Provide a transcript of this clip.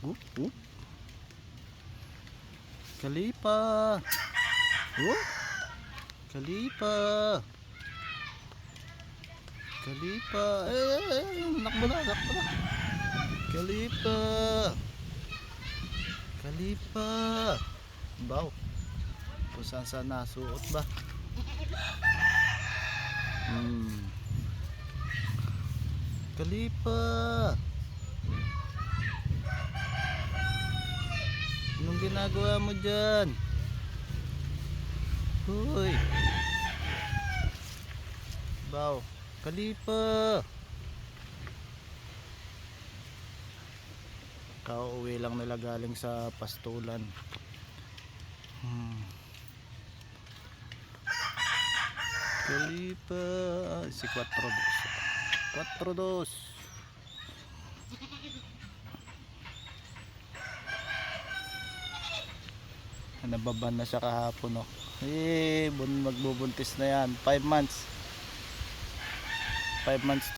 Oh. Kalipa. Oh. Kalipa. Kalipa. Nakbo na. Kalipa. Kalipa. Baw. Kung saan nasuot ba? Kalipa. Anong ginagawa mo dyan? Hoy. Baw. Kalipa. Kauwi lang nila galing sa pastulan. Kalipa. Si 4-2. Nababan na siya kahapon, no? Magbubuntis na yan. 5 months.